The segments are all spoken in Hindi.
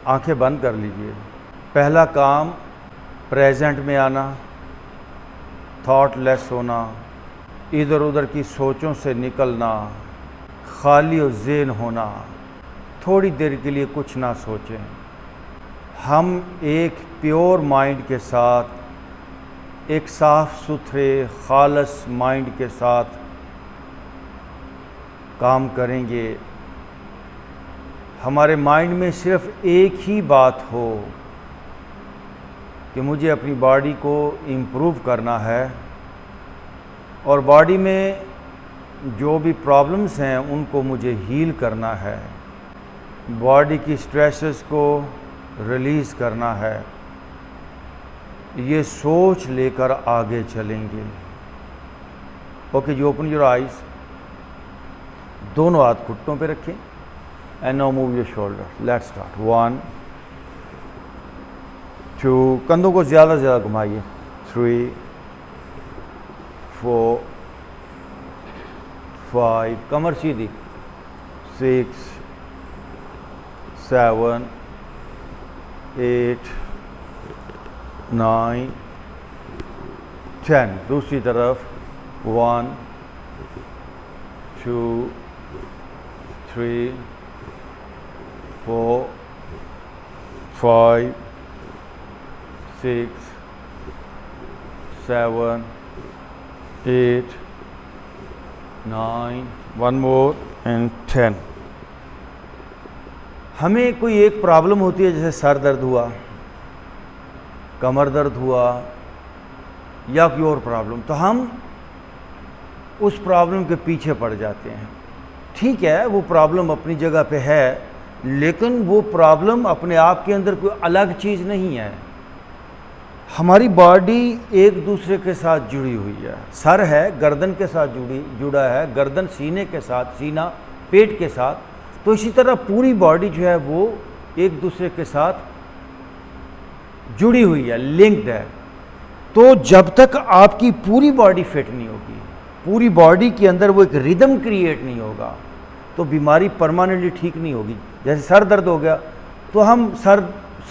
आंखें बंद कर लीजिए। पहला काम प्रेजेंट में आना, थॉटलेस होना, इधर उधर की सोचों से निकलना, खाली और ज़ेन होना। थोड़ी देर के लिए कुछ ना सोचें। हम एक प्योर माइंड के साथ, एक साफ़ सुथरे खालस माइंड के साथ काम करेंगे। हमारे माइंड में सिर्फ एक ही बात हो कि मुझे अपनी बॉडी को इम्प्रूव करना है और बॉडी में जो भी प्रॉब्लम्स हैं उनको मुझे हील करना है, बॉडी की स्ट्रेसेस को रिलीज़ करना है। ये सोच लेकर आगे चलेंगे। ओके जी, ओपन योर आइज़। दोनों हाथ घुटनों पे रखें and now move your shoulder. Let's start. 1 2, कंधों को ज़्यादा से ज़्यादा घुमाइए। 3 4 5, कमर सीधी। 6 7 8 9 10। दूसरी तरफ 1 2 3 4 5 6 7 8 9, वन मोर एंड 10। हमें कोई एक प्रॉब्लम होती है, जैसे सर दर्द हुआ, कमर दर्द हुआ या कोई और प्रॉब्लम, तो हम उस प्रॉब्लम के पीछे पड़ जाते हैं। ठीक है, वो प्रॉब्लम अपनी जगह पे है, लेकिन वो प्रॉब्लम अपने आप के अंदर कोई अलग चीज़ नहीं है। हमारी बॉडी एक दूसरे के साथ जुड़ी हुई है। सर है गर्दन के साथ जुड़ा है, गर्दन सीने के साथ, सीना पेट के साथ। तो इसी तरह पूरी बॉडी जो है वो एक दूसरे के साथ जुड़ी हुई है, लिंक्ड है। तो जब तक आपकी पूरी बॉडी फिट नहीं होगी, पूरी बॉडी के अंदर वो एक रिदम क्रिएट नहीं होगा, तो बीमारी परमानेंटली ठीक नहीं होगी। जैसे सर दर्द हो गया तो हम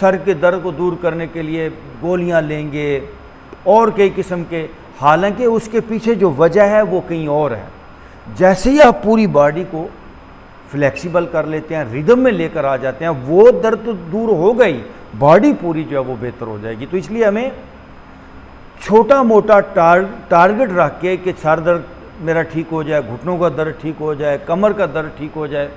सर के दर्द को दूर करने के लिए गोलियां लेंगे और कई किस्म के, हालांकि उसके पीछे जो वजह है वो कहीं और है। जैसे ही आप पूरी बॉडी को फ्लेक्सिबल कर लेते हैं, रिदम में लेकर आ जाते हैं, वो दर्द तो दूर हो गई, बॉडी पूरी जो है वो बेहतर हो जाएगी। तो इसलिए हमें छोटा मोटा टारगेट रख के कि सर दर्द मेरा ठीक हो जाए, घुटनों का दर्द ठीक हो जाए, कमर का दर्द ठीक हो जाए,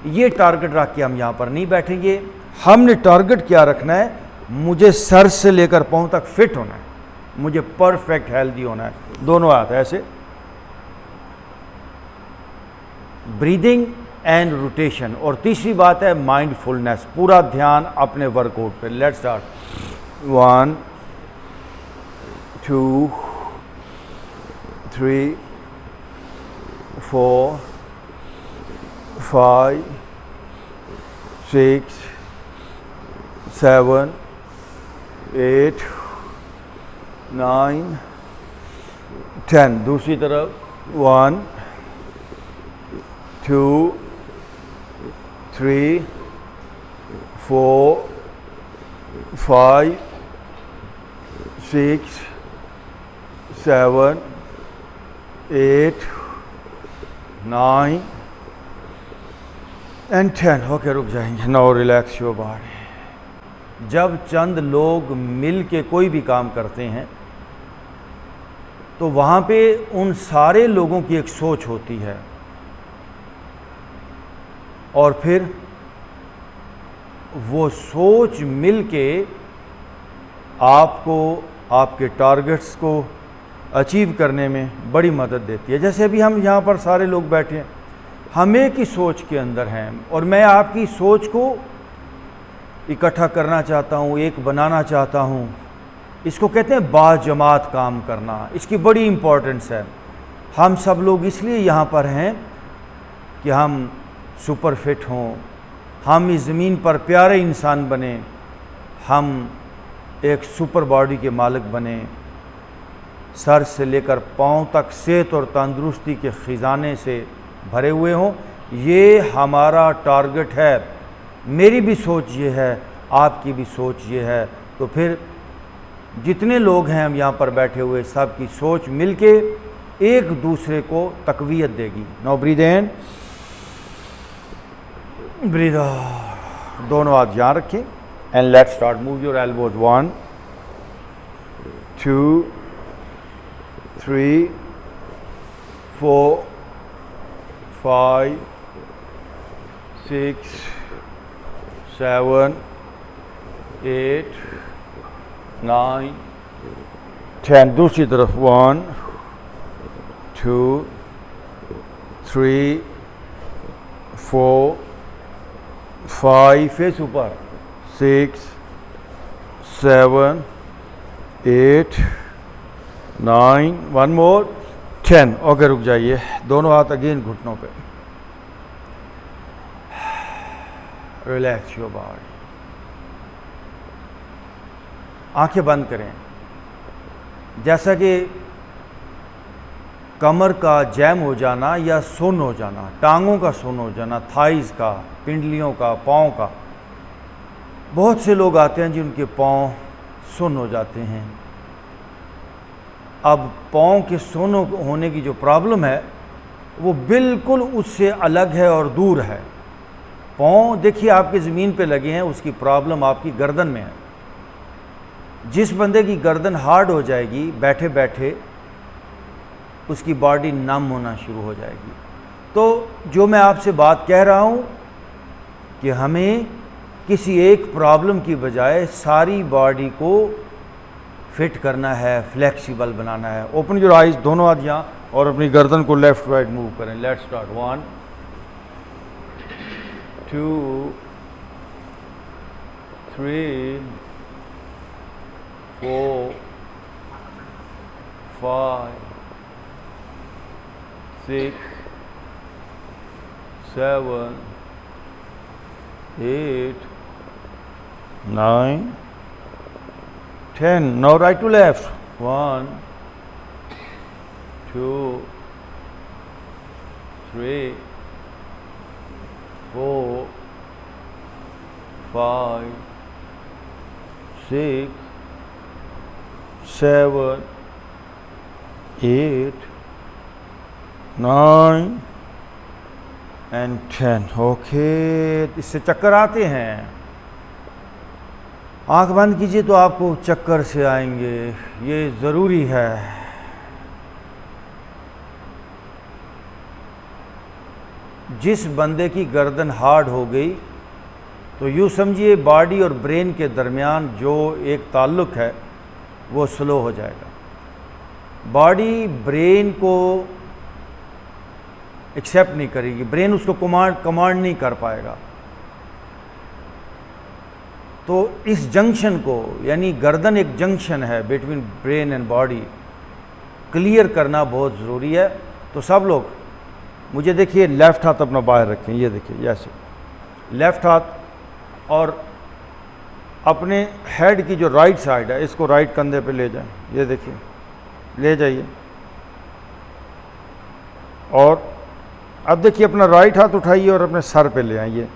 ये टारगेट रख के हम यहाँ पर नहीं बैठेंगे। हमने टारगेट क्या रखना है, मुझे सर से लेकर पाँव तक फिट होना है, मुझे परफेक्ट हेल्दी होना है। दोनों हाथ ऐसे, ब्रीदिंग एंड रोटेशन। और तीसरी बात है माइंडफुलनेस, पूरा ध्यान अपने वर्कआउट पे। Let's start. 1 2 3 4 5 6 7 8 9 10। दूसरी तरफ 1 2 3 4 5 6 7 8 9 एंड 10। ओके, रुक जाएंगे। Now relax your body. जब चंद लोग मिल के कोई भी काम करते हैं तो वहाँ पे उन सारे लोगों की एक सोच होती है और फिर वो सोच मिल के आपको आपके टारगेट्स को अचीव करने में बड़ी मदद देती है। जैसे अभी हम यहाँ पर सारे लोग बैठे हैं, हम एक ही सोच के अंदर हैं और मैं आपकी सोच को इकट्ठा करना चाहता हूँ, एक बनाना चाहता हूँ। इसको कहते हैं बाजमात काम करना। इसकी बड़ी इम्पोर्टेंस है। हम सब लोग इसलिए यहाँ पर हैं कि हम सुपर फिट हों, हम इस ज़मीन पर प्यारे इंसान बने, हम एक सुपर बॉडी के मालिक बने, सर से लेकर पाँव तक सेहत और तंदुरुस्ती के ख़जाने से भरे हुए हों। ये हमारा टारगेट है। मेरी भी सोच ये है, आपकी भी सोच ये है, तो फिर जितने लोग हैं हम यहाँ पर बैठे हुए, सब की सोच मिलके एक दूसरे को तकवीयत देगी। Now breathe in, breathe out. दोनों हाथ यहाँ रखें and let's start. Move your elbows. 1 2 3 4 5 6 7 8 9 10। दूसरी तरफ 1 2 3 4 5, फेस ऊपर, 6 7 8 9, 1 मोर, 10। ओके, रुक जाइए। दोनों हाथ अगेन घुटनों पे। Relax your body. आंखें बंद करें। जैसा कि कमर का जैम हो जाना या सुन्न हो जाना, टांगों का सुन्न हो जाना, थाइस का, पिंडलियों का, पाँव का, बहुत से लोग आते हैं जिनके पाँव सुन्न हो जाते हैं। अब पाँव के सुन्न होने की जो प्रॉब्लम है वो बिल्कुल उससे अलग है और दूर है। पाँव देखिए आपके ज़मीन पे लगे हैं, उसकी प्रॉब्लम आपकी गर्दन में है। जिस बंदे की गर्दन हार्ड हो जाएगी, बैठे बैठे उसकी बॉडी नम होना शुरू हो जाएगी। तो जो मैं आपसे बात कह रहा हूँ कि हमें किसी एक प्रॉब्लम की बजाय सारी बॉडी को फिट करना है, फ्लेक्सिबल बनाना है। ओपन योर आइज, दोनों हाथ यहाँ, और अपनी गर्दन को लेफ्ट राइट मूव करें। Let's start. 1 2 3 4 5 6 7 8 9 10। Now right to left. 1 2 3 4 5 6 7 8 9 and 10। Okay, इससे चक्कर आते हैं। आंख बंद कीजिए तो आपको चक्कर से आएंगे, ये ज़रूरी है। जिस बंदे की गर्दन हार्ड हो गई तो यूँ समझिए बॉडी और ब्रेन के दरमियान जो एक ताल्लुक़ है वो स्लो हो जाएगा। बॉडी ब्रेन को एक्सेप्ट नहीं करेगी, ब्रेन उसको कमांड नहीं कर पाएगा। तो इस जंक्शन को, यानी गर्दन एक जंक्शन है between brain and body, clear करना बहुत ज़रूरी है। तो सब लोग मुझे देखिए, लेफ़्ट हाथ अपना बाहर रखें, ये देखिए ऐसे लेफ़्ट हाथ, और अपने हेड की जो राइट साइड है इसको राइट कंधे पे ले जाएं। ये देखिए, ले जाइए। और अब देखिए अपना राइट हाथ उठाइए और अपने सर पे ले आइए।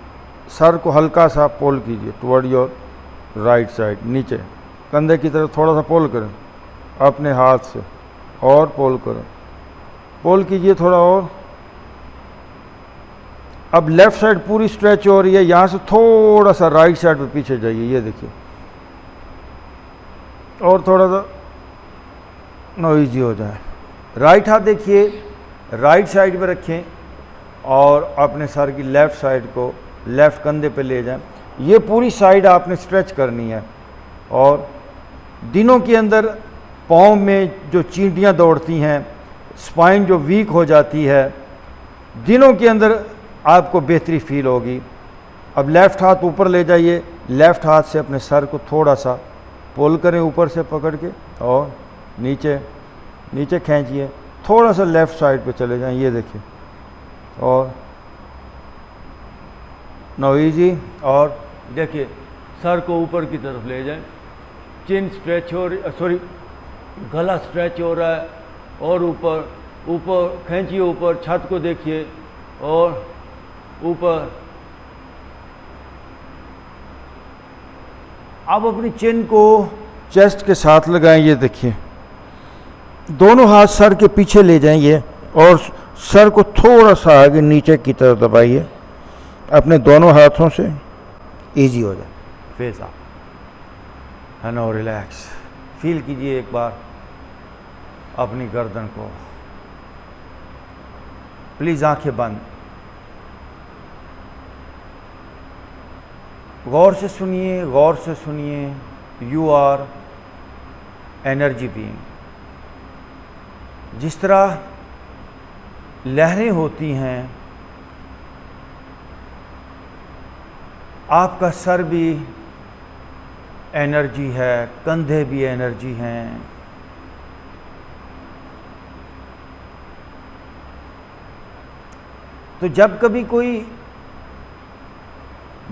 सर को हल्का सा पोल कीजिए टुवर्ड योर राइट साइड, नीचे कंधे की तरफ थोड़ा सा पोल करें अपने हाथ से, और पोल करें, पोल कीजिए थोड़ा और। अब लेफ़्ट साइड पूरी स्ट्रेच हो रही है, यहाँ से थोड़ा सा राइट साइड पे पीछे जाइए, ये देखिए, और थोड़ा सा नॉइजी हो जाए। राइट हाथ देखिए राइट साइड पे रखें और अपने सर की लेफ़्ट साइड को लेफ़्ट कंधे पे ले जाएं। ये पूरी साइड आपने स्ट्रेच करनी है। और दिनों के अंदर पाँव में जो चींटियाँ दौड़ती हैं, स्पाइन जो वीक हो जाती है, दिनों के अंदर आपको बेहतरी फील होगी। अब लेफ़्ट हाथ ऊपर ले जाइए, लेफ़्ट हाथ से अपने सर को थोड़ा सा पुल करें ऊपर से पकड़ के, और नीचे नीचे खींचिए, थोड़ा सा लेफ़्ट साइड पे चले जाएं, ये देखिए, और नाउ इजी। और देखिए सर को ऊपर की तरफ ले जाएं, चिन स्ट्रेच हो रही, सॉरी गला स्ट्रेच हो रहा है, और ऊपर ऊपर खींचिए, ऊपर छत को देखिए, और ऊपर अब अपनी चिन को चेस्ट के साथ लगाएं। ये देखिए, दोनों हाथ सर के पीछे ले जाएंगे और सर को थोड़ा सा आगे नीचे की तरफ दबाइए अपने दोनों हाथों से, इजी हो जाए। फेस आप है ना, रिलैक्स। फील कीजिए एक बार अपनी गर्दन को। प्लीज़ आंखें बंद, गौर से सुनिए, गौर से सुनिए। You are energy being. जिस तरह लहरें होती हैं, आपका सर भी एनर्जी है, कंधे भी एनर्जी हैं। तो जब कभी कोई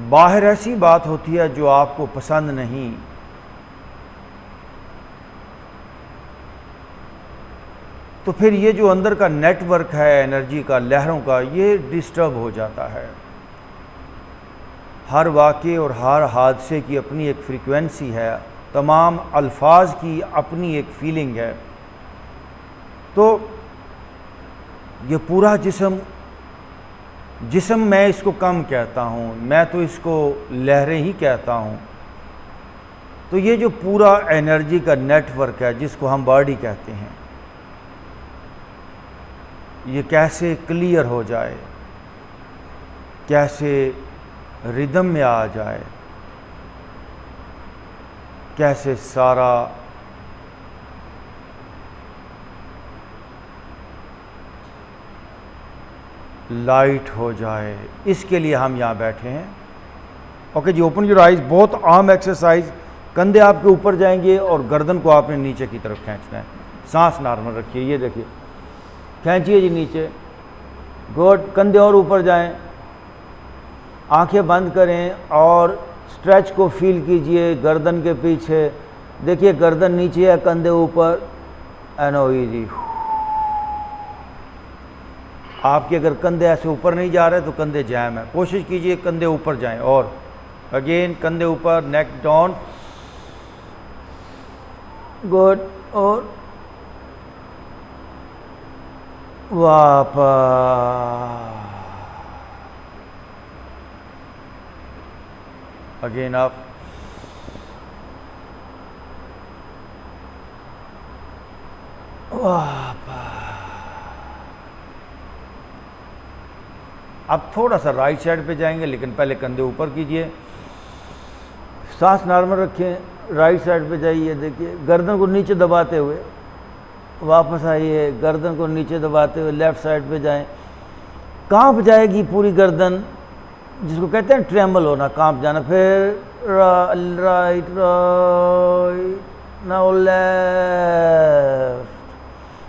बाहर ऐसी बात होती है जो आपको पसंद नहीं, तो फिर ये जो अंदर का नेटवर्क है एनर्जी का, लहरों का, ये डिस्टर्ब हो जाता है। हर वाक़े और हर हादसे की अपनी एक फ्रीक्वेंसी है, तमाम अल्फाज की अपनी एक फीलिंग है। तो ये पूरा जिस्म मैं इसको कम कहता हूँ, मैं तो इसको लहरें ही कहता हूँ। तो ये जो पूरा एनर्जी का नेटवर्क है जिसको हम बॉडी कहते हैं, ये कैसे क्लियर हो जाए, कैसे रिदम में आ जाए, कैसे सारा लाइट हो जाए, इसके लिए हम यहाँ बैठे हैं। ओके जी, ओपन योर आइज। बहुत आम एक्सरसाइज। कंधे आपके ऊपर जाएंगे और गर्दन को आपने नीचे की तरफ खींचना है। सांस नॉर्मल रखिए, ये देखिए, खींचिए जी नीचे। गुड। कंधे और ऊपर जाएं, आंखें बंद करें और स्ट्रेच को फील कीजिए गर्दन के पीछे। देखिए गर्दन नीचे है, कंधे ऊपर। एनो इजी। आपके अगर कंधे ऐसे ऊपर नहीं जा रहे तो कंधे जैम है, कोशिश कीजिए कंधे ऊपर जाएं। और अगेन कंधे ऊपर, नेक डाउन। गुड। और वापस। अगेन आप। वापस। आप थोड़ा सा राइट साइड पे जाएंगे, लेकिन पहले कंधे ऊपर कीजिए, सांस नॉर्मल रखें, राइट साइड पे जाइए। देखिए गर्दन को नीचे दबाते हुए वापस आइए, गर्दन को नीचे दबाते हुए लेफ़्ट साइड पे जाएं। कांप जाएगी पूरी गर्दन, जिसको कहते हैं ट्रेमल होना, कांप जाना। फिर right right, now left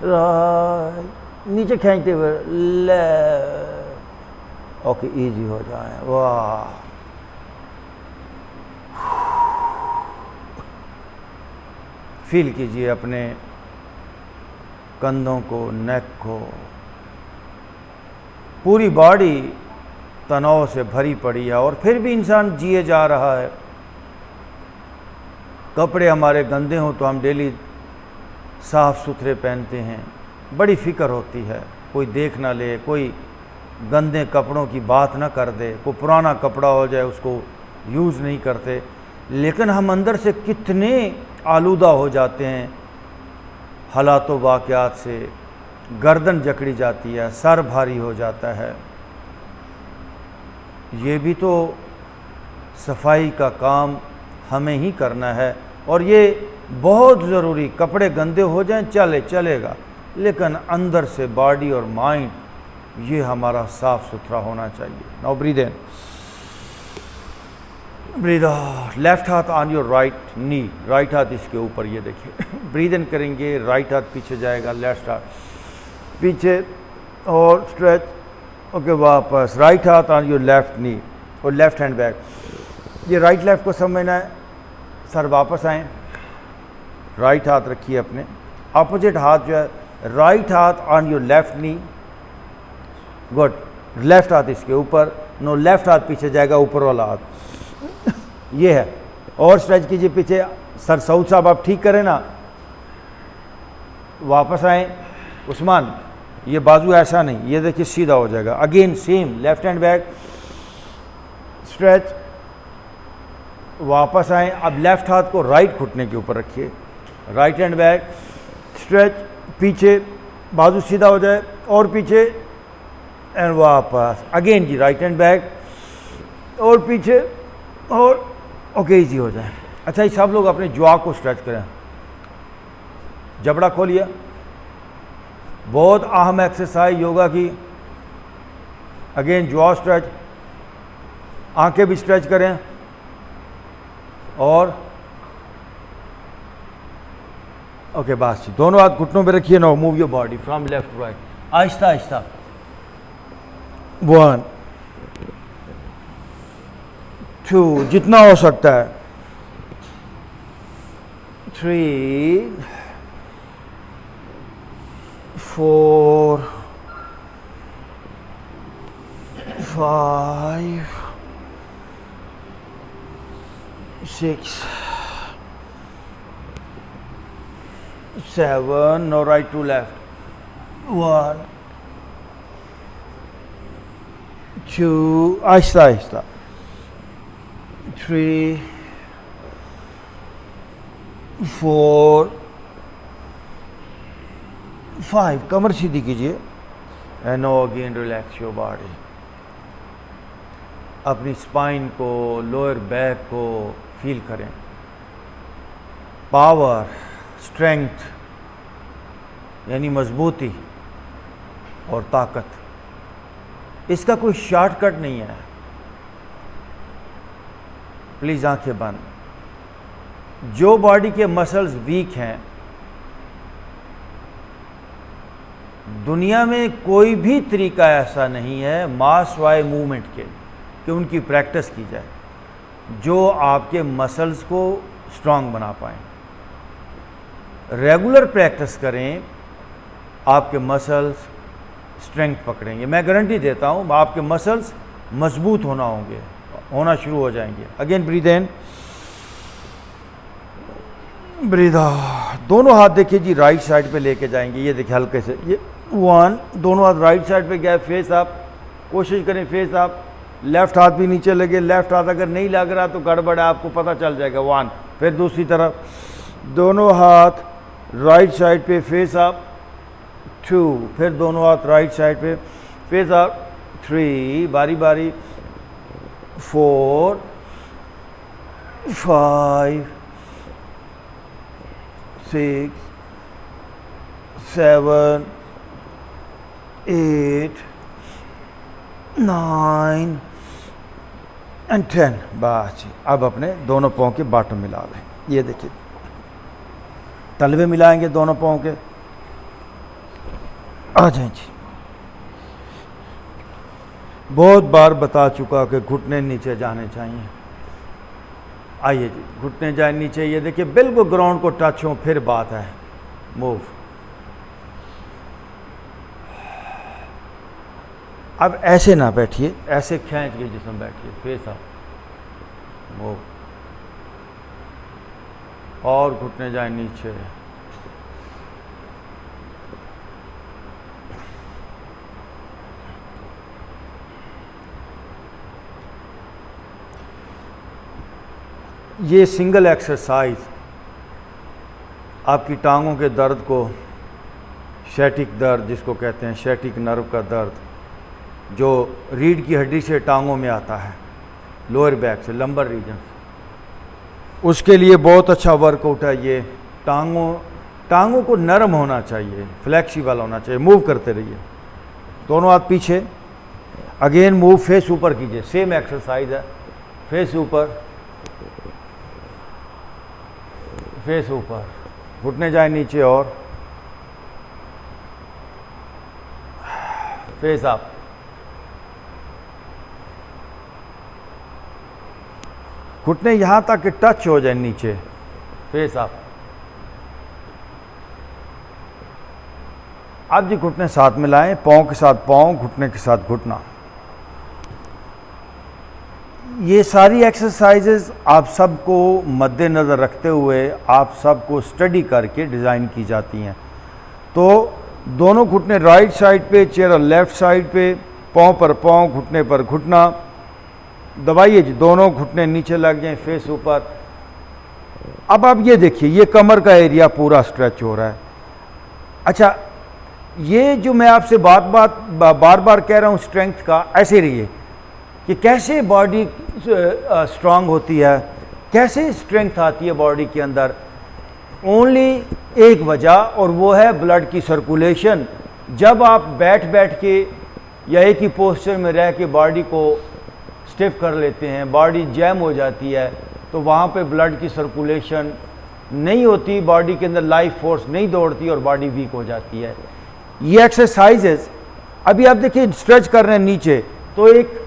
right, नीचे खींचते हुए लेफ्ट। ओके, इजी हो जाए। वाह। फील कीजिए अपने कंधों को, नेक को। पूरी बॉडी तनाव से भरी पड़ी है और फिर भी इंसान जिए जा रहा है। कपड़े हमारे गंदे हों तो हम डेली साफ़ सुथरे पहनते हैं, बड़ी फ़िक्र होती है कोई देख ना ले, कोई गंदे कपड़ों की बात ना कर दे, कोई पुराना कपड़ा हो जाए उसको यूज़ नहीं करते। लेकिन हम अंदर से कितने आलूदा हो जाते हैं हालातों वाक़यात से। गर्दन जकड़ी जाती है, सर भारी हो जाता है। ये भी तो सफाई का काम हमें ही करना है और ये बहुत ज़रूरी। कपड़े गंदे हो जाएं चलेगा, लेकिन अंदर से बॉडी और माइंड ये हमारा साफ़ सुथरा होना चाहिए। Now breathe in, breathe out. Left हाथ on your right knee, right हाथ इसके ऊपर। ये देखिए ब्रीद इन करेंगे, राइट हाथ पीछे जाएगा, लेफ्ट हाथ पीछे और स्ट्रेच। ओके, वापस। राइट हाथ ऑन योर लेफ्ट नी और लेफ्ट हैंड बैक। ये राइट लेफ्ट को समझना है। सर वापस आएँ, राइट हाथ रखिए अपने अपोजिट हाथ जो है, राइट हाथ on your left knee. Good. Left हाथ इसके ऊपर। नो, लेफ्ट हाथ पीछे जाएगा, ऊपर वाला हाथ ये है। और स्ट्रेच कीजिए पीछे। सर सऊद साहब आप ठीक करें ना, वापस आए। उस्मान ये बाजू ऐसा नहीं, ये देखिए सीधा हो जाएगा। Again same, left hand back stretch, वापस आए। अब लेफ्ट हाथ को राइट घुटने के ऊपर रखिए, राइट हैंड बैक स्ट्रेच, पीछे बाजू सीधा हो जाए और पीछे एंड वापस। अगेन जी राइट हैंड बैक और पीछे और ओके, इजी हो जाए। अच्छा, ये सब लोग अपने ज्वा को स्ट्रेच करें, जबड़ा खोलिए। बहुत अहम एक्सरसाइज योगा की। अगेन ज्वा स्ट्रेच, आंखें भी स्ट्रेच करें और ओके बस जी। दोनों हाथ घुटनों पे रखिए। Now move your body from left to right, आहिस्ता आहिस्ता। 1 2, जितना हो सकता है। 3 4 5 6 7, no right to left. 1 2, Aahista Aahista. 3 4 5, कमर सीधी कीजिए। And now again relax your body. अपनी स्पाइन को, लोअर बैक को फील करें। पावर, स्ट्रेंथ यानी मजबूती और ताकत, इसका कोई शॉर्टकट नहीं है। प्लीज़ आंखें बंद। जो बॉडी के मसल्स वीक हैं, दुनिया में कोई भी तरीका ऐसा नहीं है मास वाई मूवमेंट के कि उनकी प्रैक्टिस की जाए जो आपके मसल्स को स्ट्रांग बना पाएँ। रेगुलर प्रैक्टिस करें, आपके मसल्स स्ट्रेंथ पकड़ेंगे। मैं गारंटी देता हूँ आपके मसल्स मजबूत होना शुरू हो जाएंगे। Again breathe in, breathe out. दोनों हाथ देखिए जी राइट साइड पे लेके जाएंगे। ये देखिए हल्के से, ये 1, दोनों हाथ राइट साइड पे गए, फेस अप। कोशिश करें फेस अप। लेफ्ट हाथ भी नीचे लगे। लेफ्ट हाथ अगर नहीं लग रहा तो गड़बड़ है, आपको पता चल जाएगा। 1, फिर दूसरी तरफ, दोनों हाथ राइट साइड पे फेस अप। 2, फिर दोनों हाथ राइट साइड पे फेस अप। 3, बारी बारी। 4 5 6 7 8 9 एंड 10। बस अब अपने दोनों पाँव के बॉटम मिला लें। ये देखिए तलवे मिलाएंगे दोनों पाँव के। आ जाए जी। बहुत बार बता चुका कि घुटने नीचे जाने चाहिए। आइए जी, घुटने जाए नीचे। ये देखिए बिल्कुल ग्राउंड को टच हो, फिर बात है। मूव। अब ऐसे ना बैठिए, ऐसे खींच के जिसमें बैठिए, फेस अप। मूव। और घुटने जाए नीचे। ये सिंगल एक्सरसाइज आपकी टांगों के दर्द को, शैटिक दर्द जिसको कहते हैं, शैटिक नर्व का दर्द जो रीढ़ की हड्डी से टांगों में आता है, लोअर बैक से, लंबर रीजन, उसके लिए बहुत अच्छा वर्कआउट है ये। टांगों को नरम होना चाहिए, फ्लेक्सिबल होना चाहिए। मूव करते रहिए, दोनों हाथ पीछे। अगेन मूव, फेस ऊपर कीजिए। सेम एक्सरसाइज है। फेस ऊपर, फेस ऊपर, घुटने जाए नीचे और फेस अप। घुटने यहां तक कि टच हो जाए नीचे, फेस अप। अब जी घुटने साथ मिलाएं, पाँव के साथ पाँव, घुटने के साथ घुटना। ये सारी एक्सरसाइजेज आप सबको मद्देनज़र रखते हुए आप सबको स्टडी करके डिज़ाइन की जाती हैं। तो दोनों घुटने राइट साइड पे, चेहरा लेफ़्ट साइड पे, पाँव पर पाँव, घुटने पर घुटना, दबाइए जी, दोनों घुटने नीचे लग जाएं, फेस ऊपर। अब आप ये देखिए, ये कमर का एरिया पूरा स्ट्रेच हो रहा है। अच्छा, ये जो मैं आपसे बार बार कह रहा हूँ स्ट्रेंथ का, ऐसे रहिए कि कैसे बॉडी स्ट्रांग होती है, कैसे स्ट्रेंथ आती है बॉडी के अंदर। ओनली एक वजह, और वो है ब्लड की सर्कुलेशन। जब आप बैठ के या एक ही पोस्चर में रह के बॉडी को स्टिफ कर लेते हैं, बॉडी जैम हो जाती है, तो वहाँ पे ब्लड की सर्कुलेशन नहीं होती, बॉडी के अंदर लाइफ फोर्स नहीं दौड़ती और बॉडी वीक हो जाती है। ये एक्सरसाइजेस अभी आप देखिए, स्ट्रेच कर रहे हैं नीचे, तो एक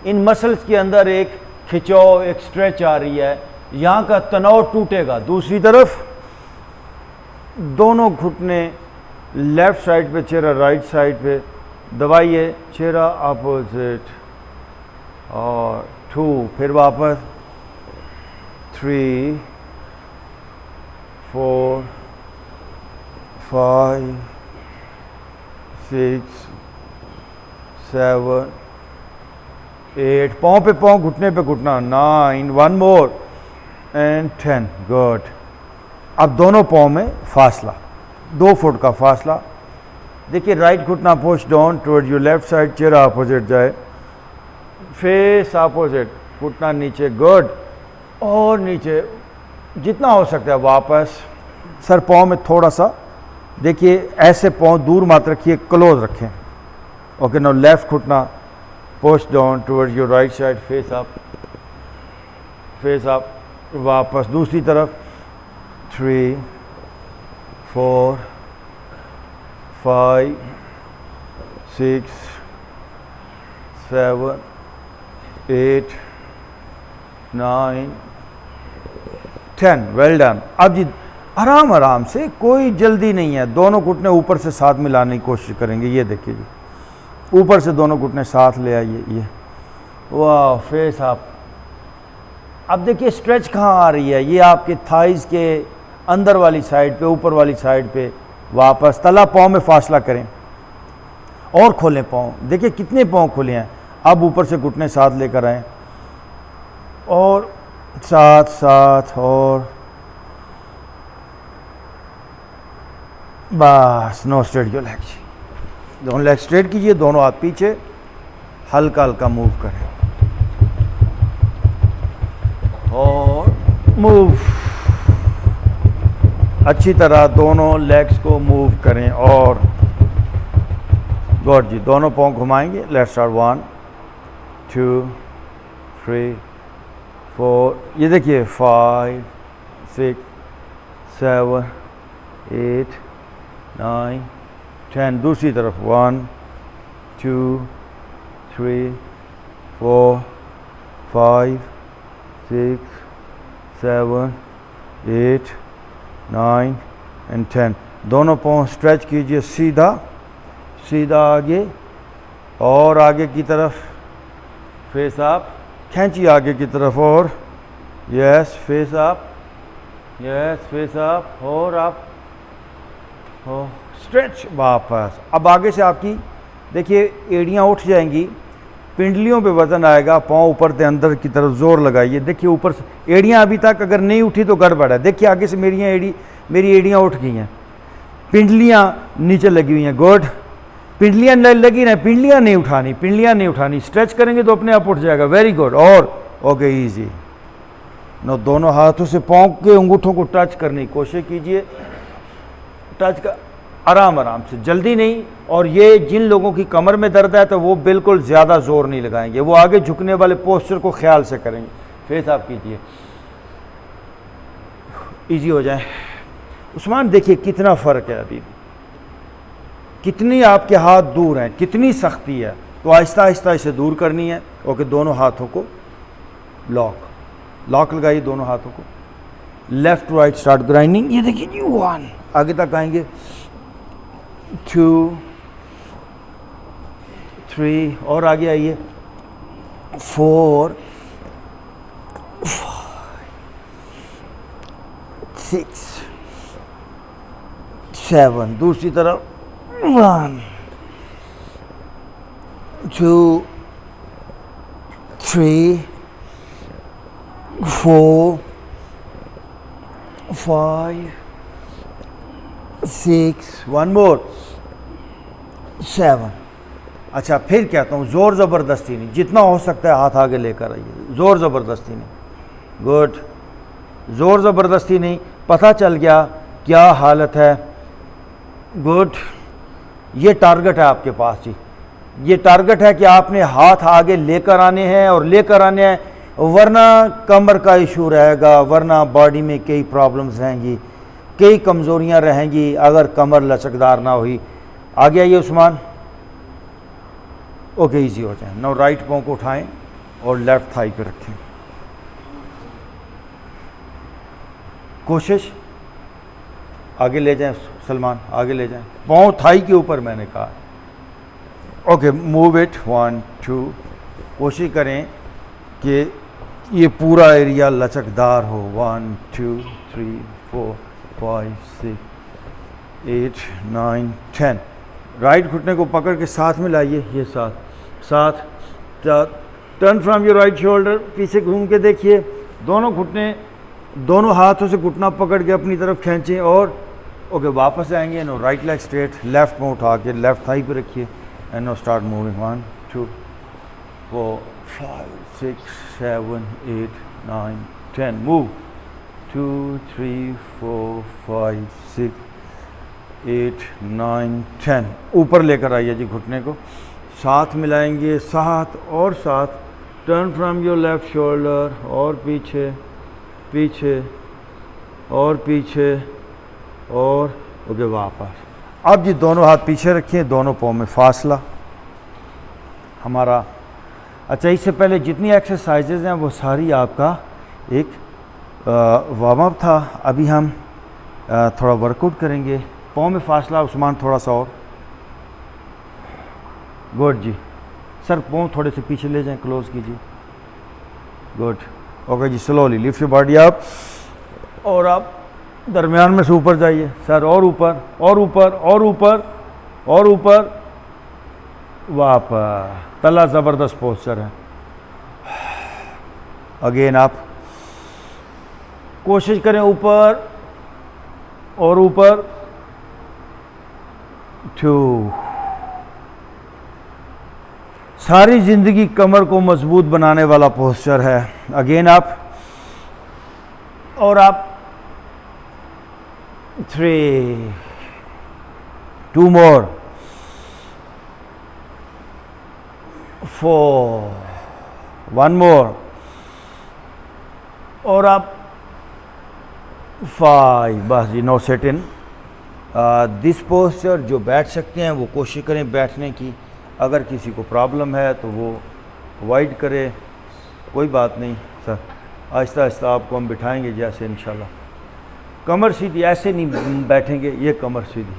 इन मसल्स के अंदर एक खिंचाव, एक स्ट्रेच आ रही है, यहाँ का तनाव टूटेगा। दूसरी तरफ दोनों घुटने लेफ्ट साइड पे, चेहरा राइट साइड पे, दबाइए, चेहरा अपोजिट, और 2, फिर वापस 3, 4, 5, 6, 7, 8, पाँव पे पाँव, घुटने पे घुटना, 9, 1 मोर एंड 10। गुड। अब दोनों पाँव में फासला, 2 फुट का फासला। देखिए, राइट घुटना push down toward your left side, चेहरा अपोजिट जाए, फेस अपोजिट, घुटना नीचे, गुड, और नीचे जितना हो सकता है वापस। सर पाँव में थोड़ा सा देखिए, ऐसे पाँव दूर मत रखिए, क्लोज रखें। ओके, नो लेफ्ट घुटना push down toward your right side, face up, वापस दूसरी तरफ, 3, 4, 5, 6, 7, 8, 9, 10। Well done. अब जी आराम आराम से, कोई जल्दी नहीं है। दोनों घुटने ऊपर से साथ मिलाने की कोशिश करेंगे। ये देखिए जी, ऊपर से दोनों घुटने साथ ले आइए, ये वाह, फेस अप। अब देखिए स्ट्रेच कहाँ आ रही है, ये आपके थाइज के अंदर वाली साइड पे, ऊपर वाली साइड पे। वापस तला पाँव में फासला करें और खोलें पाँव। देखिए कितने पाँव खुले हैं। अब ऊपर से घुटने साथ लेकर आएँ और साथ, और बस। नो स्ट्रेट योर लेग, दोनों लेग स्ट्रेट कीजिए, दोनों हाथ पीछे, हल्का हल्का मूव करें और मूव। अच्छी तरह दोनों लेग्स को मूव करें और गुड जी, दोनों पाँव घुमाएंगे। लेट्स स्टार्ट, 1, 2, 3, 4, ये देखिए, 5, 6, 7, 8, 9, 10। दूसरी तरफ, 1, 2, 3, 4, 5, 6, 7, 8, 9 एंड 10। दोनों पाँव स्ट्रेच कीजिए, सीधा सीधा आगे और आगे की तरफ, फेस अप, खींचिए आगे की तरफ, और yes, face up, yes, face up, और अप, हो स्ट्रेच, वापस। अब आगे से आपकी देखिए एड़ियाँ उठ जाएंगी, पिंडलियों पे वजन आएगा, पाँव ऊपर से अंदर की तरफ जोर लगाइए। देखिए ऊपर से एड़ियाँ अभी तक अगर नहीं उठी तो गड़बड़ है। देखिए आगे से मेरी एड़ियाँ उठ गई हैं, पिंडलियाँ नीचे लगी हुई हैं। गुड, पिंडलियाँ लगी ना, पिंडलियाँ नहीं उठानी, स्ट्रेच करेंगे तो अपने आप उठ जाएगा। Very good. और ओके, इजी। नो, दोनों हाथों से पाँव के अंगूठों को टच करने की कोशिश कीजिए, टच कर, आराम आराम से, जल्दी नहीं। और ये जिन लोगों की कमर में दर्द है तो वो बिल्कुल ज़्यादा जोर नहीं लगाएंगे, वो आगे झुकने वाले पोस्चर को ख्याल से करेंगे। फेस आप कीजिए, इजी हो जाए। उस्मान देखिए कितना फ़र्क है, अभी कितनी आपके हाथ दूर हैं, कितनी सख्ती है। तो आहिस्ता आहिस्ता इसे दूर करनी है। ओके, दोनों हाथों को लॉक लगाइए, दोनों हाथों को लेफ्ट राइट स्टार्ट ग्राइंडिंग। ये देखिए जी, 1, आगे तक आएंगे, 2, 3, और आगे आइए, 4, 6 7, दूसरी तरफ 1 2 3 4 5 6, वन मोर 7। अच्छा, फिर कहता हूँ ज़ोर ज़बरदस्ती नहीं, जितना हो सकता है हाथ आगे लेकर आइए, ज़ोर ज़बरदस्ती नहीं। गुड, ज़ोर ज़बरदस्ती नहीं। पता चल गया क्या हालत है। गुड, ये टारगेट है आपके पास जी, ये टारगेट है कि आपने हाथ आगे लेकर आने हैं और लेकर आने हैं, वरना कमर का इशू रहेगा, वरना बॉडी में कई प्रॉब्लम्स रहेंगी, कई कमज़ोरियां रहेंगी अगर कमर लचकदार ना हुई। आगे आइए उस्मान। ओके, इजी हो जाए। नाउ राइट पाँव को उठाएं और लेफ्ट थाई पे रखें। कोशिश आगे ले जाएं सलमान, आगे ले जाएं, पाँव थाई के ऊपर मैंने कहा। Okay, move it 1 2। कोशिश करें कि ये पूरा एरिया लचकदार हो। 1 2 3 4 5 6 8 9 10। राइट घुटने को पकड़ के साथ में लाइए, ये साथ turn from your right shoulder, पीछे घूम के देखिए, दोनों घुटने दोनों हाथों से घुटना पकड़ के अपनी तरफ खींचें और ओके वापस आएंगे। Now right leg straight, left में उठा के लेफ्ट थाई पे रखिए and now start moving. 1 2 4 5 6 7 8 9 10। Move 2 3 4 5 6 8 9 10। ऊपर लेकर आइए जी घुटने को, साथ मिलाएंगे, साथ और साथ। Turn from your left shoulder और पीछे पीछे और पीछे और ओके वापस। अब जी दोनों हाथ पीछे रखें, दोनों पाँव में फासला हमारा। अच्छा, इससे पहले जितनी एक्सरसाइजेज हैं वो सारी आपका एक वार्म अप था। अभी हम थोड़ा वर्कआउट करेंगे। पाँव में फासला उस्मान, थोड़ा सा और। गुड जी सर, पाँव थोड़े से पीछे ले जाएं, क्लोज कीजिए। गुड, ओके जी, slowly lift your body up और आप दरमियान में से ऊपर जाइए सर, और ऊपर और ऊपर और ऊपर और ऊपर, वापस। तला ज़बरदस्त पोस्चर है। अगेन आप कोशिश करें ऊपर और ऊपर। 2। सारी जिंदगी कमर को मजबूत बनाने वाला पोस्चर है। अगेन आप और आप। 3 2 मोर 4 1 मोर और आप 5। बस जी, no set in this posture. जो बैठ सकते हैं वो कोशिश करें बैठने की, अगर किसी को प्रॉब्लम है तो वो अवॉइड करे, कोई बात नहीं सर। आहिस्ता आहिस्ता आपको हम बिठाएंगे जैसे इंशाल्लाह। कमर सीधी, ऐसे नहीं बैठेंगे, ये कमर सीधी।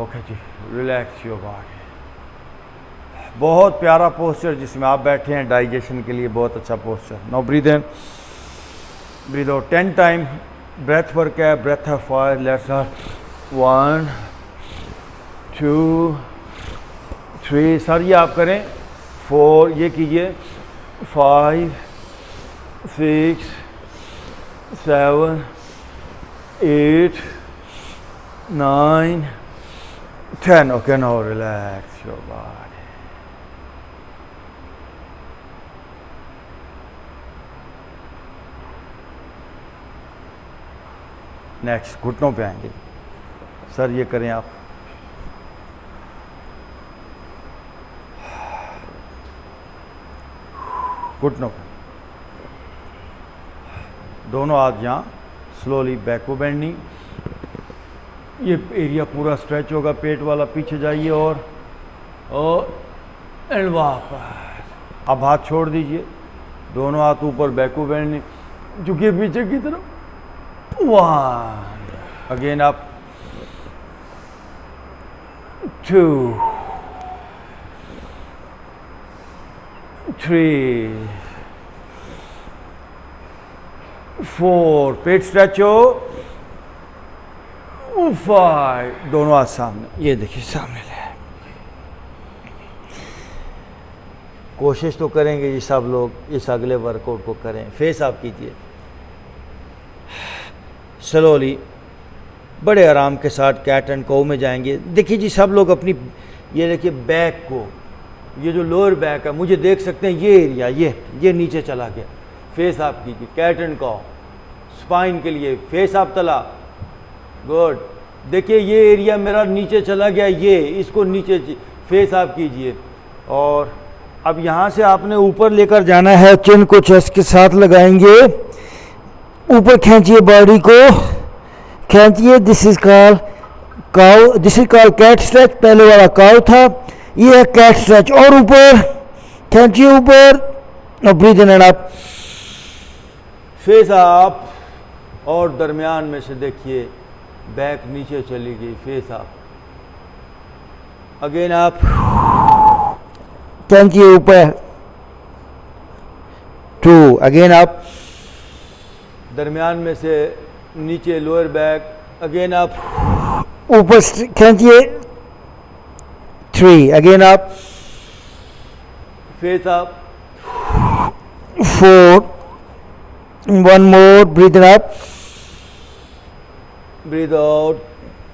ओके जी, रिलैक्स योर बॉडी। बहुत प्यारा पोस्चर जिसमें आप बैठे हैं, डाइजेशन के लिए बहुत अच्छा posture. Now breathe in, breathe out 10 time. Breath work है, ब्रेथ है फायर। Let's start. 1 2 3, सर ये आप करें। 4, ये कीजिए। 5 6 7 8 9 10। Okay, now relax your body. Next घुटनों पे आएंगे सर, ये करें आप। घुटनों पे दोनों हाथ यहाँ, स्लोली बैक को बेंडिंग। ये एरिया पूरा स्ट्रेच होगा, पेट वाला। पीछे जाइए और एंड वापस। अब हाथ छोड़ दीजिए, दोनों हाथ ऊपर, बैक को बेंडिंग, झुकिए पीछे की तरफ। 1। अगेन आप। 2 3 4, पेट स्ट्रेच हो, 5, दोनों हाथ सामने, ये देखिए सामने ले। कोशिश तो करेंगे ये सब लोग इस अगले वर्कआउट को करें। फेस आप कीजिए स्लोली, बड़े आराम के साथ कैट एंड काउ में जाएंगे। देखिए जी सब लोग अपनी, ये देखिए बैक को, ये जो लोअर बैक है, मुझे देख सकते हैं ये एरिया, ये नीचे चला गया। फेस आप कीजिए कैट एंड काउ, स्पाइन के लिए फेस आप तला, गुड। देखिए ये एरिया मेरा नीचे चला गया, ये इसको नीचे फेस आप कीजिए। और अब यहाँ से आपने ऊपर लेकर जाना है, चिन को चेस्ट के साथ लगाएंगे, ऊपर खींचिए बॉडी को, खींचिए। This is called cow, this is called cat stretch. पहले वाला काउ था, ये है कैट स्ट्रेच। और ऊपर खींचिए ऊपर, और breathe in and up, face up. और दरमियान में से देखिए बैक नीचे चली गई, फेस अप, अगेन अप, खींचिए ऊपर, 2, अगेन अप, दरमियान में से नीचे लोअर बैक, अगेन अप, ऊपर खींचिए, 3, again up, face up, 4, 1 more, breathe in up, breathe out,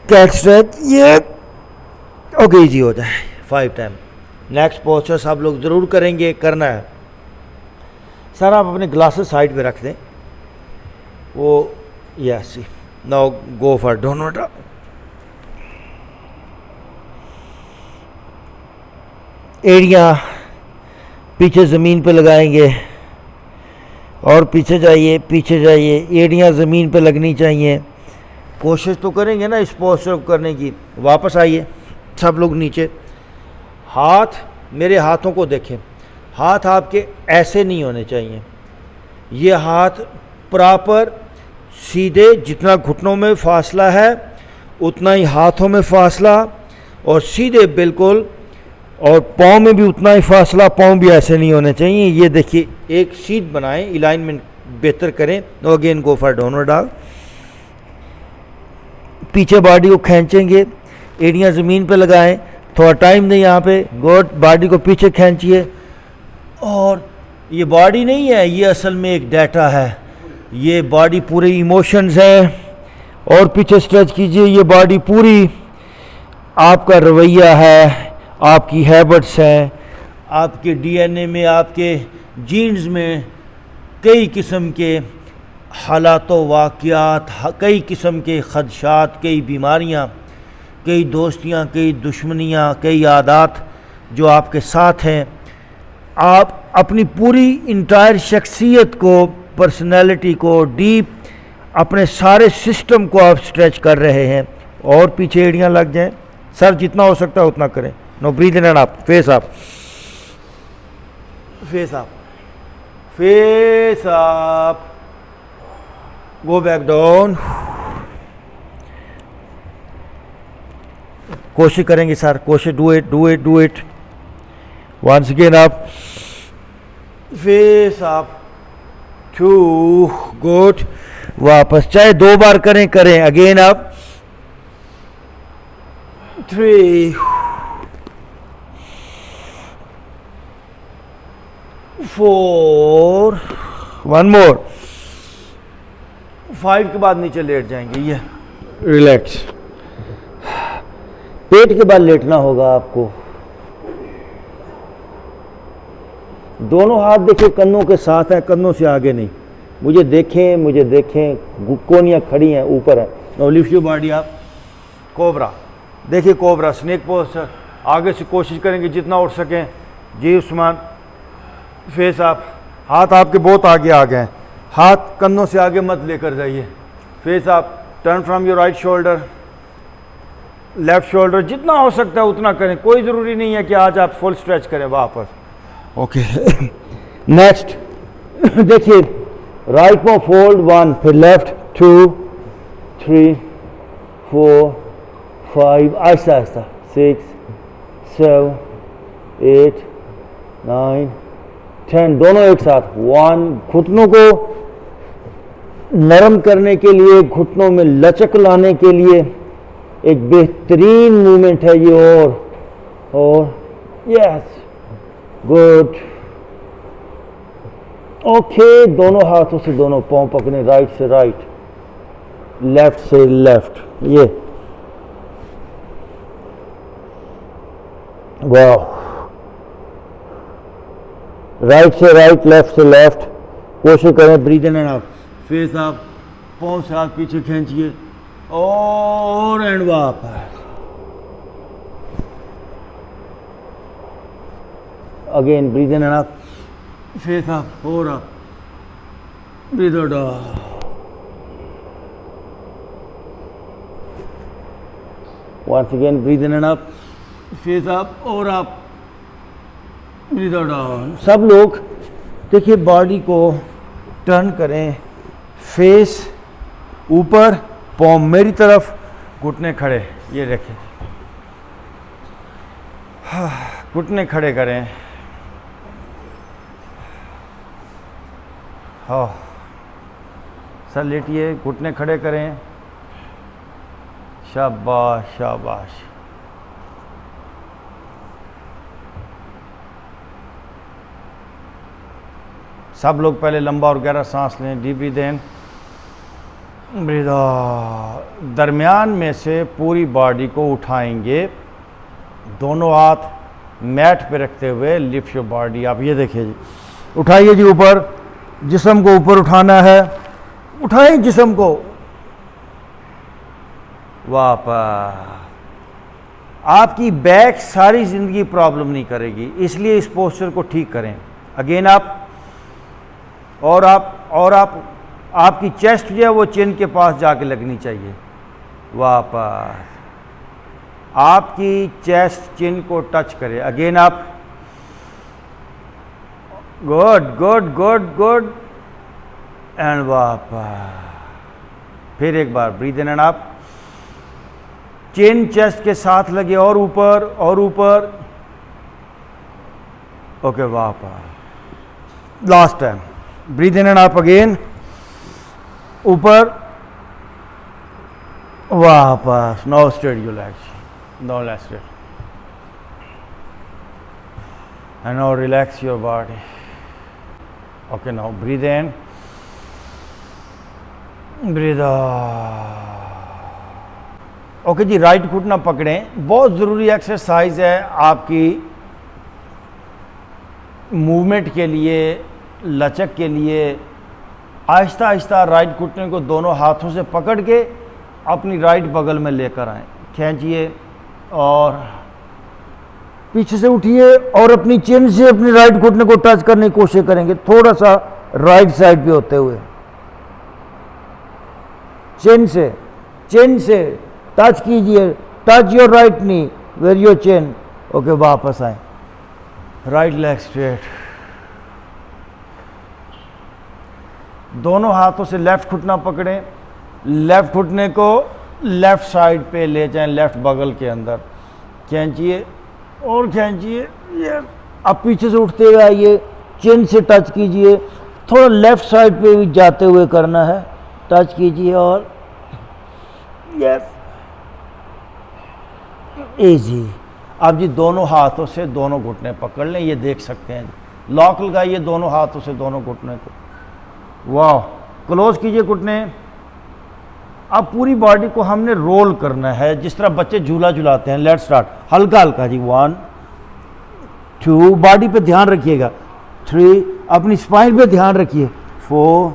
cat stretch. ये ओके, इजी हो जाए 5 टाइम। नेक्स्ट पोस्चर सब लोग ज़रूर करेंगे, करना है। सर आप अपने ग्लासेस साइड पे रख दें, वो yes. Now go for donut. एड़ियाँ पीछे ज़मीन पे लगाएंगे, और पीछे जाइए, पीछे जाइए, एड़ियाँ ज़मीन पे लगनी चाहिए। कोशिश तो करेंगे ना इस पोस्चर को करने की। वापस आइए सब लोग नीचे। हाथ, मेरे हाथों को देखें, हाथ आपके ऐसे नहीं होने चाहिए, ये हाथ प्रॉपर सीधे, जितना घुटनों में फासला है उतना ही हाथों में फासला, और सीधे बिल्कुल, और पाँव में भी उतना ही फासला, पाँव भी ऐसे नहीं होने चाहिए। ये देखिए एक सीध बनाएं, अलाइनमेंट बेहतर करें। Now again go for downward dog. पीछे बॉडी को खींचेंगे, एड़ियाँ ज़मीन पे लगाएं, थोड़ा टाइम दें यहाँ पे। गुड, बॉडी को पीछे खींचिए। और ये बॉडी नहीं है, ये असल में एक डाटा है, ये बॉडी पूरे इमोशंस हैं। और पीछे स्ट्रेच कीजिए, ये बॉडी पूरी आपका रवैया है, आपकी हैबिट्स हैं, आपके डीएनए में, आपके जीन्स में कई किस्म के हालात वाक़यात, कई किस्म के ख़दशात, कई बीमारियाँ, कई दोस्तियाँ, कई दुश्मनियाँ, कई आदात जो आपके साथ हैं। आप अपनी पूरी इंटायर शख्सियत को, पर्सनैलिटी को, डीप अपने सारे सिस्टम को आप स्ट्रेच कर रहे हैं। और पीछे एड़ियाँ लग जाएं, सर जितना हो सकता है उतना करें। Now breathe in and up, face up, face up, face up, go back down. कोशिश करेंगे सर, कोशिश, do it, do it, do it. Once again up, face up, 2, good. वापस, चाहे 2 बार करें, करें। अगेन अप, 3, 4, 1 मोर, 5 के बाद नीचे लेट जाएंगे। ये रिलैक्स, पेट के बाद लेटना होगा आपको। दोनों हाथ देखिए कन्नों के साथ हैं, कन्नों से आगे नहीं। मुझे देखें, मुझे देखें, कोनियाँ खड़ी हैं, ऊपर है। Now lift your body up, cobra. देखिए कोबरा, स्नेक पोस्चर। आगे से कोशिश करेंगे जितना उठ सकें। जी उस्मान, फेस अप, हाथ आपके बहुत आगे आ गए हैं, हाथ कन्नों से आगे मत लेकर जाइए। Face up, turn from your right shoulder, left shoulder, जितना हो सकता है उतना करें। कोई ज़रूरी नहीं है कि आज आप फुल स्ट्रेच करें वापस। ओके, नेक्स्ट देखिए, राइट पाँव फोल्ड 1, फिर लेफ्ट 2, 3, 4, 5, आहिस्ता आहिस्ता 6, 7, 8, 9, 10, दोनों एक साथ। 1, घुटनों को नरम करने के लिए, घुटनों में लचक लाने के लिए एक बेहतरीन मूवमेंट है ये। और यस, गुड। ओके, दोनों हाथों से दोनों पांव पकड़े, राइट से राइट, लेफ्ट से लेफ्ट। ये वाह, राइट से राइट, लेफ्ट से लेफ्ट। कोशिश करें breathe in and out, face up, पांव से हाथ पीछे खींचिए और एंड वापस। Again breathe in and out, face up और up, breathe out. Once again, breathe in and up, face up और up, breathe out down। सब लोग देखिए, बॉडी को टर्न करें, फेस ऊपर, पाँव मेरी तरफ, घुटने खड़े। ये देखें, घुटने खड़े करें। हाँ, सर लेटिए, घुटने खड़े करें। शाबाश शाबाश। सब लोग पहले लंबा और गहरा सांस लें, deep breath in, breathe out. दरमियान में से पूरी बॉडी को उठाएंगे, दोनों हाथ मैट पे रखते हुए लिफ्ट योर बॉडी। आप ये देखिए जी, उठाइए जी ऊपर, जिस्म को ऊपर उठाना है, उठाएं जिस्म को वापस। आपकी बैक सारी जिंदगी प्रॉब्लम नहीं करेगी, इसलिए इस पोस्चर को ठीक करें। अगेन आप और आपकी चेस्ट जो है वो चिन के पास जाके लगनी चाहिए। वापस, आपकी चेस्ट चिन को टच करे। अगेन आप, good good good good, and वापस। फिर एक बार breathe in and out, chin chest के साथ लगे और ऊपर और ऊपर। ओके, वापस। Last time, breathe in and out again, ऊपर, वापस। Now straight your legs, now let's straight, and now relax your body. Okay, now breathe in, breathe out. Okay जी, राइट घुटना पकड़ें। बहुत ज़रूरी एक्सरसाइज है आपकी मूवमेंट के लिए, लचक के लिए। आहिस्ता आहिस्ता राइट घुटने को दोनों हाथों से पकड़ के अपनी राइट बगल में लेकर आएं, खींचिए और पीछे से उठिए और अपनी चिन से अपनी राइट घुटने को टच करने की कोशिश करेंगे, थोड़ा सा राइट साइड पे होते हुए। चिन से टच कीजिए, touch your right knee where your chin. Okay, वापस आए, राइट लेग स्ट्रेट। दोनों हाथों से लेफ्ट घुटना पकड़ें, लेफ्ट घुटने को लेफ्ट साइड पे ले जाएं, लेफ्ट बगल के अंदर खींचिए और खींचिए। ये अब पीछे से उठते हुए आइए, चिन से टच कीजिए, थोड़ा लेफ्ट साइड पे भी जाते हुए करना है, टच कीजिए और यस, इजी। अब जी दोनों हाथों से दोनों घुटने पकड़ लें, ये देख सकते हैं, लॉक लगाइए दोनों हाथों से दोनों घुटने को। वाह, क्लोज कीजिए घुटने। अब पूरी बॉडी को हमने रोल करना है, जिस तरह बच्चे झूला झुलाते हैं। लेट्स स्टार्ट, हल्का हल्का जी। 1 2, बॉडी पे ध्यान रखिएगा। 3, अपनी स्पाइन पे ध्यान रखिए। 4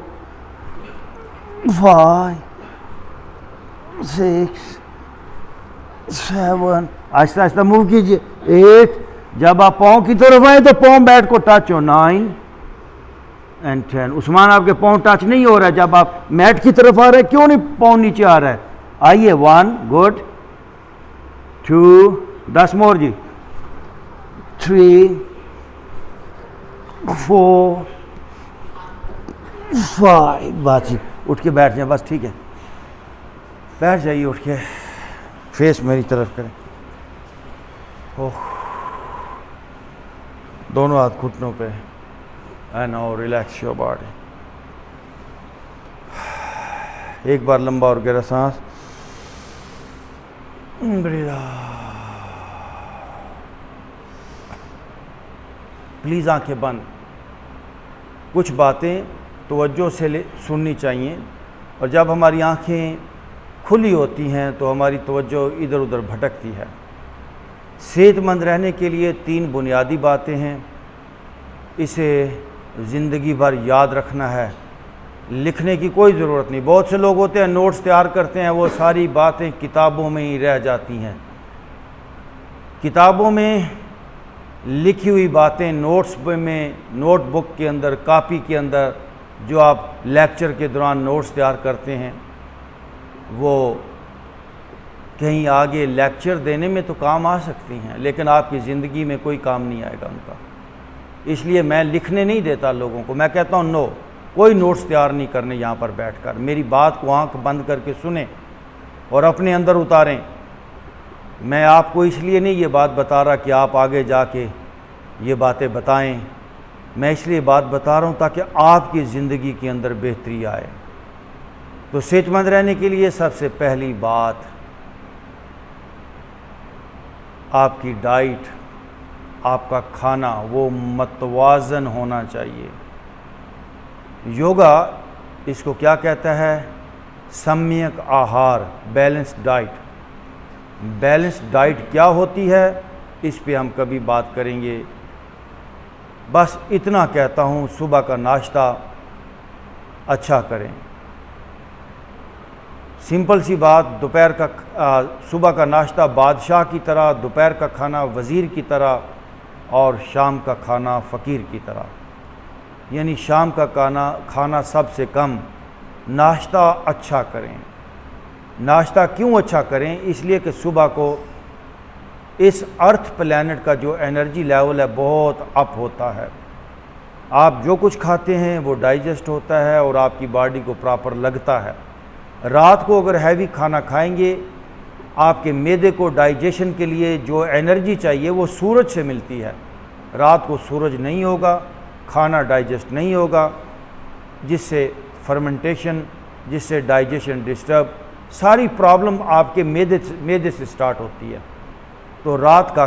5 6 7, आहिस्ता आहिस्ता मूव कीजिए। 8, जब आप पाँव की तरफ आए तो पाँव बैठ को टच हो। 9 एंड 10। उस्मान, आपके पाँव टच नहीं हो रहा है, जब आप मैट की तरफ आ रहे हैं क्यों नहीं पाँव नीचे आ रहा है? आइए। 1, गुड। 2, 10 मोर जी। 3 4 5, बस जी, उठ के बैठ जाए, बस ठीक है, बैठ जाइए उठ के, फेस मेरी तरफ करें। ओह, दोनों हाथ घुटनों पे। And now relax your body. एक बार लंबा और गहरा सांस, प्लीज़ आंखें बंद। कुछ बातें तवज्जो से सुननी चाहिए, और जब हमारी आंखें खुली होती हैं तो हमारी तवज्जो इधर उधर भटकती है। सेहतमंद रहने के लिए 3 बुनियादी बातें हैं, इसे ज़िंदगी भर याद रखना है, लिखने की कोई ज़रूरत नहीं। बहुत से लोग होते हैं नोट्स तैयार करते हैं, वो सारी बातें किताबों में ही रह जाती हैं। किताबों में लिखी हुई बातें नोट्स में, नोटबुक के अंदर, कॉपी के अंदर जो आप लेक्चर के दौरान नोट्स तैयार करते हैं, वो कहीं आगे लेक्चर देने में तो काम आ सकती हैं, लेकिन आपकी ज़िंदगी में कोई काम नहीं आएगा उनका। इसलिए मैं लिखने नहीं देता लोगों को। मैं कहता हूँ नो, कोई नोट्स तैयार नहीं करने यहाँ पर बैठकर। मेरी बात को आंख बंद करके सुने और अपने अंदर उतारें। मैं आपको इसलिए नहीं ये बात बता रहा कि आप आगे जाके ये बातें बताएं। मैं इसलिए बात बता रहा हूँ ताकि आपकी ज़िंदगी के अंदर बेहतरी आए। तो सेहतमंद रहने के लिए सबसे पहली बात, आपकी डाइट, आपका खाना वो मतवाज़न होना चाहिए। योगा इसको क्या कहता है? सम्यक आहार, बैलेंस्ड डाइट। बैलेंस्ड डाइट क्या होती है इस पे हम कभी बात करेंगे। बस इतना कहता हूँ, सुबह का नाश्ता अच्छा करें। सिंपल सी बात, दोपहर का सुबह का नाश्ता बादशाह की तरह, दोपहर का खाना वज़ीर की तरह, और शाम का खाना फ़कीर की तरह। यानी शाम का खाना सबसे कम, नाश्ता अच्छा करें। नाश्ता क्यों अच्छा करें? इसलिए कि सुबह को इस अर्थ प्लैनेट का जो एनर्जी लेवल है बहुत अप होता है। आप जो कुछ खाते हैं वो डाइजेस्ट होता है और आपकी बॉडी को प्रॉपर लगता है। रात को अगर हैवी खाना खाएंगे, आपके मैदे को डाइजेशन के लिए जो एनर्जी चाहिए वो सूरज से मिलती है। रात को सूरज नहीं होगा, खाना डाइजेस्ट नहीं होगा, जिससे फर्मेंटेशन, जिससे डाइजेशन डिस्टर्ब, सारी प्रॉब्लम आपके मैदे से स्टार्ट होती है। तो रात का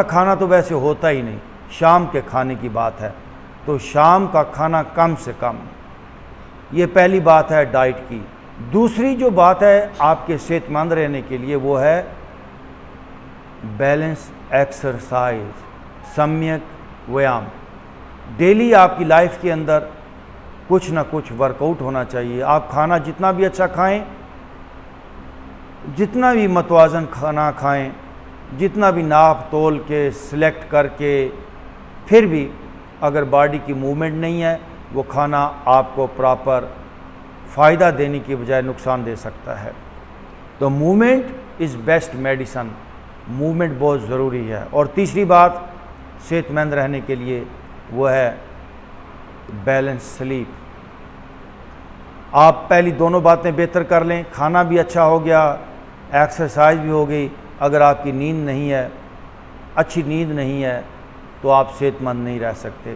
खाना तो वैसे होता ही नहीं, शाम के खाने की बात है। तो शाम का खाना कम से कम, ये पहली बात है डाइट की। दूसरी जो बात है आपके सेहतमंद रहने के लिए वो है बैलेंस एक्सरसाइज, सम्यक व्यायाम। डेली आपकी लाइफ के अंदर कुछ ना कुछ वर्कआउट होना चाहिए। आप खाना जितना भी अच्छा खाएं, जितना भी मतवाज़न खाना खाएं, जितना भी नाप तोल के सिलेक्ट करके, फिर भी अगर बॉडी की मूवमेंट नहीं है, वो खाना आपको प्रॉपर फ़ायदा देने की बजाय नुकसान दे सकता है। तो movement is best medicine. Movement बहुत ज़रूरी है। और तीसरी बात सेहतमंद रहने के लिए वो है बैलेंस स्लीप। आप पहली दोनों बातें बेहतर कर लें, खाना भी अच्छा हो गया, एक्सरसाइज भी हो गई। अगर आपकी नींद नहीं है, अच्छी नींद नहीं है, तो आप सेहतमंद नहीं रह सकते।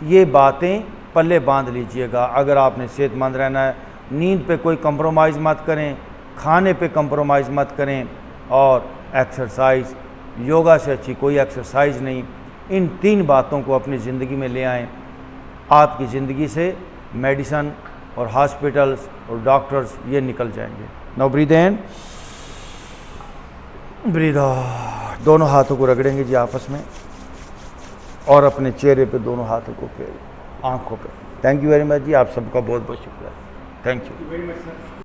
ये बातें पल्ले बांध लीजिएगा। अगर आपने सेहतमंद रहना है, नींद पे कोई कंप्रोमाइज़ मत करें, खाने पे कंप्रोमाइज़ मत करें, और एक्सरसाइज, योगा से अच्छी कोई एक्सरसाइज नहीं। इन 3 बातों को अपनी ज़िंदगी में ले आएँ। आपकी ज़िंदगी से मेडिसन और हॉस्पिटल्स और डॉक्टर्स ये निकल जाएंगे। Now breathe in, breathe out. दोनों हाथों को रगड़ेंगे जी आपस में, और अपने चेहरे पे दोनों हाथों को फेर, आंखों पे। थैंक यू वेरी मच जी, आप सबका बहुत बहुत शुक्रिया। Thank you.